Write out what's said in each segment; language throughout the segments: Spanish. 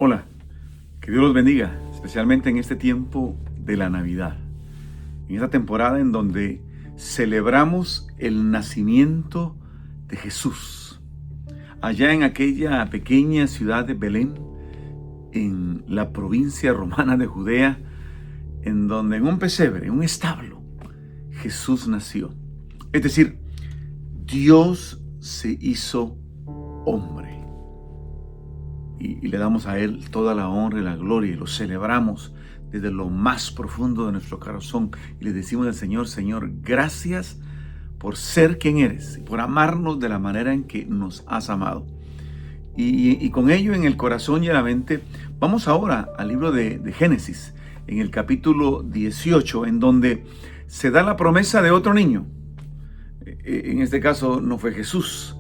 Hola, que Dios los bendiga, especialmente en este tiempo de la Navidad, en esta temporada en donde celebramos el nacimiento de Jesús, allá en aquella pequeña ciudad de Belén, en la provincia romana de Judea, en donde en un pesebre, en un establo, Jesús nació. Es decir, Dios se hizo hombre. Y le damos a Él toda la honra y la gloria y lo celebramos desde lo más profundo de nuestro corazón. Y le decimos al Señor: Señor, gracias por ser quien eres y por amarnos de la manera en que nos has amado. Y con ello en el corazón y en la mente, vamos ahora al libro de Génesis, en el capítulo 18, en donde se da la promesa de otro niño. En este caso no fue Jesús,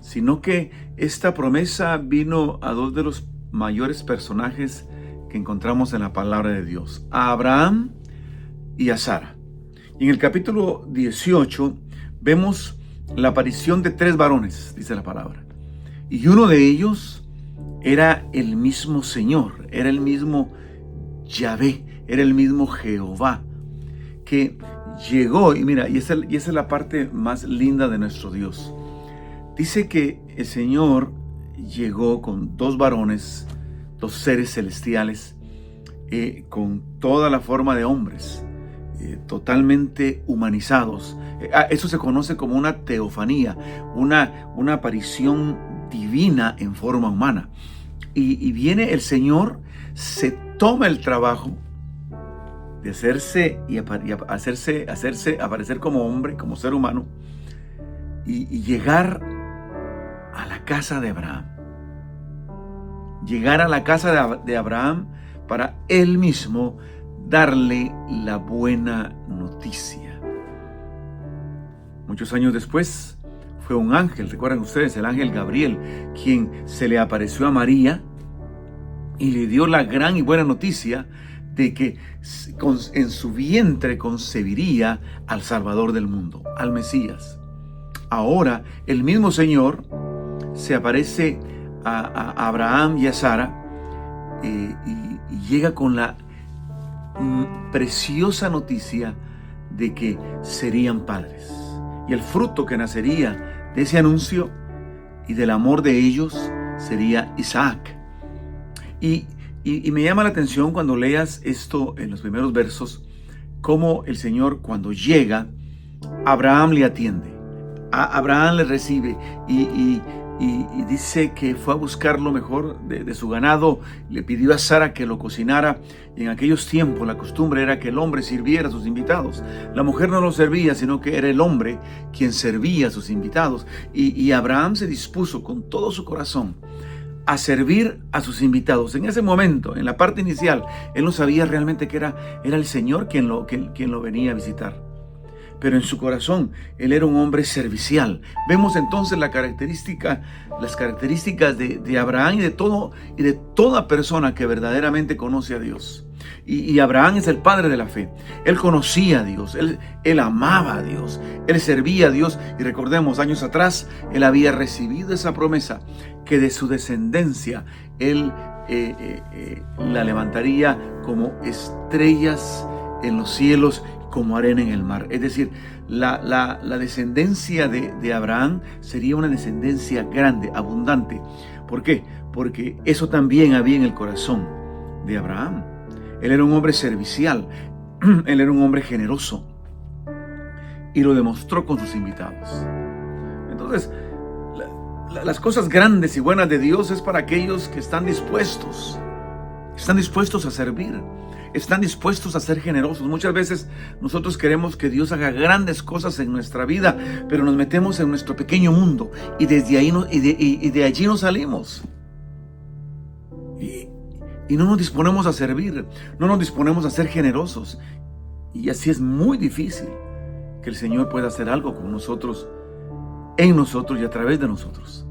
sino que esta promesa vino a dos de los mayores personajes que encontramos en la palabra de Dios, a Abraham y a Sara. Y en el capítulo 18 vemos la aparición de tres varones, dice la palabra. Y uno de ellos era el mismo Señor, era el mismo Yahvé, era el mismo Jehová, que llegó, y mira, y esa es la parte más linda de nuestro Dios. Dice que el Señor llegó con dos varones, dos seres celestiales, con toda la forma de hombres, totalmente humanizados. Eso se conoce como una teofanía, una aparición divina en forma humana. Y viene el Señor, se toma el trabajo de hacerse aparecer como hombre, como ser humano, y llegar a la casa de Abraham. Llegar a la casa de Abraham para él mismo darle la buena noticia. Muchos años después fue un ángel, recuerdan ustedes, el ángel Gabriel, quien se le apareció a María y le dio la gran y buena noticia de que en su vientre concebiría al Salvador del mundo, al Mesías. Ahora el mismo Señor se aparece a Abraham y a Sara y llega con la preciosa noticia de que serían padres. Y el fruto que nacería de ese anuncio y del amor de ellos sería Isaac. Y me llama la atención cuando leas esto en los primeros versos, cómo el Señor, cuando llega, Abraham le atiende. Abraham le recibe y dice que fue a buscar lo mejor de su ganado. Le pidió a Sara que lo cocinara. Y en aquellos tiempos la costumbre era que el hombre sirviera a sus invitados. La mujer no lo servía, sino que era el hombre quien servía a sus invitados. Y Abraham se dispuso con todo su corazón a servir a sus invitados. En ese momento, en la parte inicial, él no sabía realmente que era el Señor quien lo venía a visitar. Pero en su corazón, él era un hombre servicial. Vemos entonces las características de Abraham y de toda persona que verdaderamente conoce a Dios. Y Abraham es el padre de la fe. Él conocía a Dios, él amaba a Dios, él servía a Dios. Y recordemos, años atrás, él había recibido esa promesa que de su descendencia él la levantaría como estrellas en los cielos, como arena en el mar. Es decir, la descendencia de Abraham sería una descendencia grande, abundante. ¿Por qué? Porque eso también había en el corazón de Abraham. Él era un hombre servicial, él era un hombre generoso y lo demostró con sus invitados. Entonces, las cosas grandes y buenas de Dios es para aquellos que están dispuestos a servir, están dispuestos a ser generosos. Muchas veces nosotros queremos que Dios haga grandes cosas en nuestra vida, pero nos metemos en nuestro pequeño mundo y desde ahí de allí no salimos. Y no nos disponemos a servir, no nos disponemos a ser generosos. Y así es muy difícil que el Señor pueda hacer algo con nosotros, en nosotros y a través de nosotros.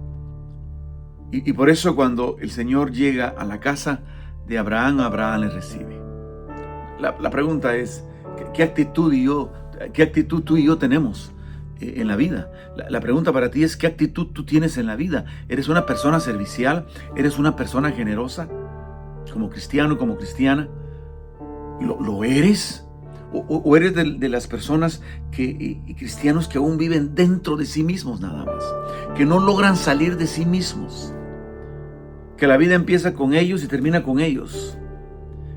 Y por eso cuando el Señor llega a la casa de Abraham, Abraham le recibe. La pregunta es, ¿qué actitud tú y yo tenemos en la vida? La pregunta para ti es, ¿qué actitud tú tienes en la vida? ¿Eres una persona servicial? ¿Eres una persona generosa? como cristiano, como cristiana? ¿Lo eres? ¿O eres de las personas y cristianos que aún viven dentro de sí mismos nada más? Que no logran salir de sí mismos. Que la vida empieza con ellos y termina con ellos.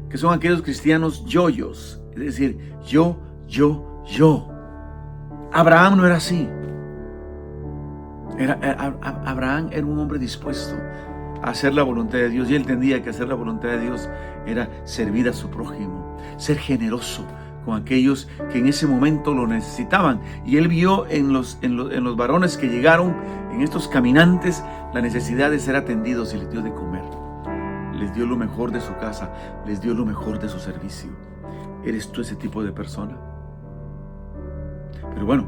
Que son aquellos cristianos yoyos. Es decir, yo. Abraham no era así. Abraham era un hombre dispuesto a hacer la voluntad de Dios, y él entendía que hacer la voluntad de Dios era servir a su prójimo, ser generoso con aquellos que en ese momento lo necesitaban. Y él vio en los varones que llegaron, en estos caminantes, la necesidad de ser atendidos, y les dio de comer. Les dio lo mejor de su casa, les dio lo mejor de su servicio. ¿Eres tú ese tipo de persona? Pero bueno,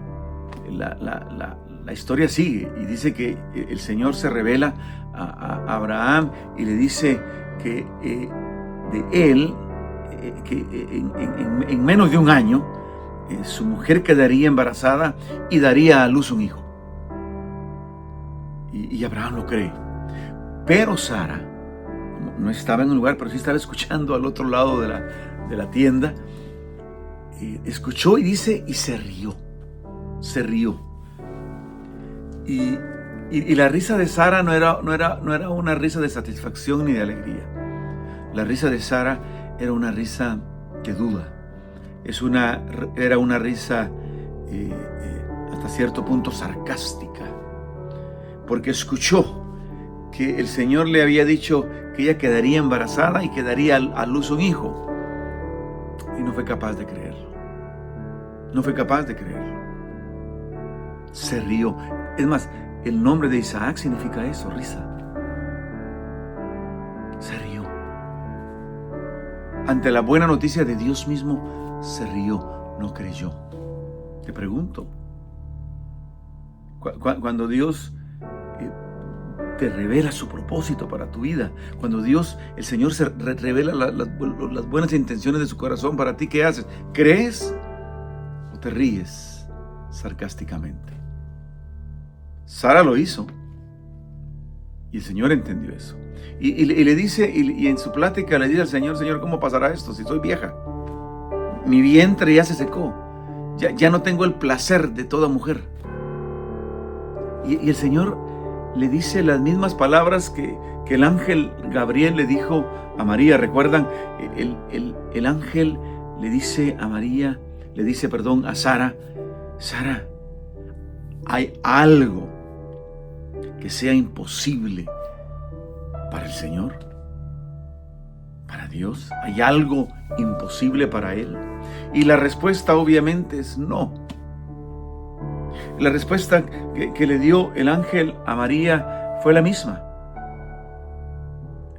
la historia sigue, y dice que el Señor se revela a Abraham y le dice que de él, que en menos de un año, su mujer quedaría embarazada y daría a luz un hijo. Y Abraham lo cree. Pero Sara no estaba en un lugar, pero sí estaba escuchando al otro lado de la tienda. Escuchó y dice, y se rió. Se rió. Y la risa de Sara no era una risa de satisfacción ni de alegría. La risa de Sara era una risa de duda. Era una risa hasta cierto punto sarcástica. Porque escuchó que el Señor le había dicho que ella quedaría embarazada y que daría a luz un hijo. Y no fue capaz de creerlo. No fue capaz de creerlo. Se rió. Es más, el nombre de Isaac significa eso, risa. Se rió. Ante la buena noticia de Dios mismo, se rió, no creyó. Te pregunto, cuando Dios te revela su propósito para tu vida, cuando Dios, el Señor, se revela las buenas intenciones de su corazón para ti, ¿qué haces? ¿Crees o te ríes sarcásticamente? Sara lo hizo, y el Señor entendió eso. Y le dice, y en su plática le dice al Señor, Señor, ¿cómo pasará esto si soy vieja? Mi vientre ya se secó, ya no tengo el placer de toda mujer. Y el Señor le dice las mismas palabras que el ángel Gabriel le dijo a María. ¿Recuerdan? El ángel le dice a María, a Sara, Sara, ¿hay algo que sea imposible para el Señor? ¿Para Dios? ¿Hay algo imposible para Él? Y la respuesta obviamente es no. La respuesta que le dio el ángel a María fue la misma.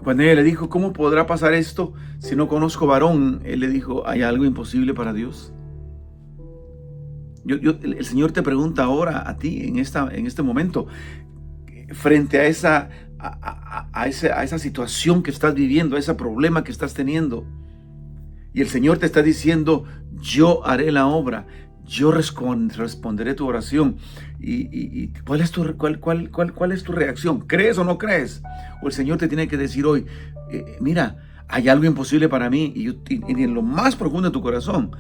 Cuando ella le dijo, ¿cómo podrá pasar esto si no conozco varón? Él le dijo, ¿hay algo imposible para Dios? El Señor te pregunta ahora a ti, en este momento, frente a esa situación que estás viviendo, a ese problema que estás teniendo. Y el Señor te está diciendo, yo haré la obra, yo responderé tu oración. ¿Y cuál es tu reacción? ¿Crees o no crees? O el Señor te tiene que decir hoy, mira, hay algo imposible para mí, y en lo más profundo de tu corazón,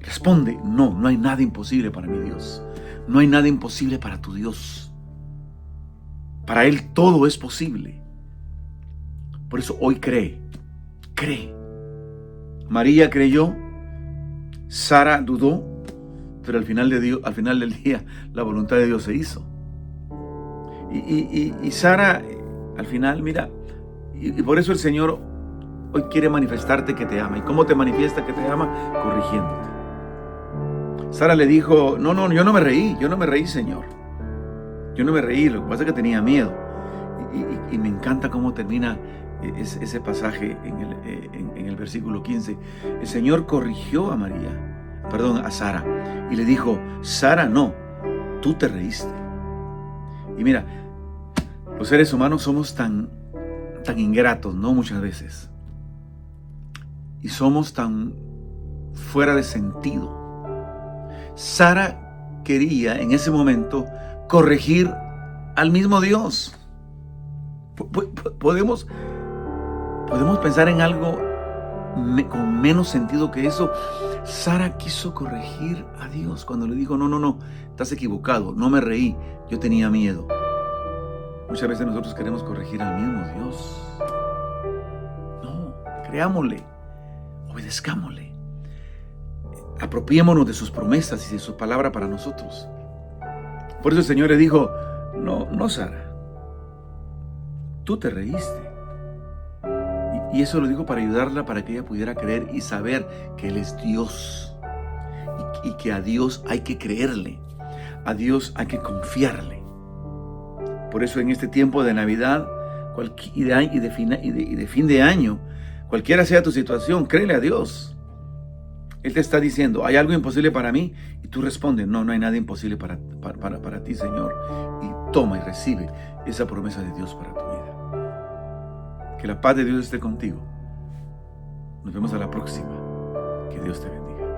responde, no hay nada imposible para mi Dios. No hay nada imposible para tu Dios. Para Él todo es posible. Por eso hoy cree. María creyó, Sara dudó, pero al final del día la voluntad de Dios se hizo. Y Sara, al final, mira, y por eso el Señor hoy quiere manifestarte que te ama. ¿Y cómo te manifiesta que te ama? Corrigiéndote. Sara le dijo, no, yo no me reí, Señor. Yo no me reí, lo que pasa es que tenía miedo. Y me encanta cómo termina ese pasaje en el versículo 15. El Señor corrigió a Sara, y le dijo, Sara, no, tú te reíste. Y mira, los seres humanos somos tan ingratos, ¿no? Muchas veces. Y somos tan fuera de sentido. Sara quería en ese momento corregir al mismo Dios. Podemos Podemos pensar en algo con menos sentido que eso. Sara quiso corregir a Dios cuando le dijo, no, estás equivocado, no me reí, yo tenía miedo. Muchas veces nosotros queremos corregir al mismo Dios. No, creámosle, obedezcámosle, apropiémonos de sus promesas y de su palabra para nosotros. Por eso el Señor le dijo, no Sara, tú te reíste. Y eso lo dijo para ayudarla, para que ella pudiera creer y saber que Él es Dios. Y que a Dios hay que creerle. A Dios hay que confiarle. Por eso en este tiempo de Navidad y de fin de año, cualquiera sea tu situación, créele a Dios. Él te está diciendo, ¿hay algo imposible para mí? Y tú respondes, no hay nada imposible para ti, Señor. Y toma y recibe esa promesa de Dios para tu vida. Que la paz de Dios esté contigo. Nos vemos a la próxima. Que Dios te bendiga.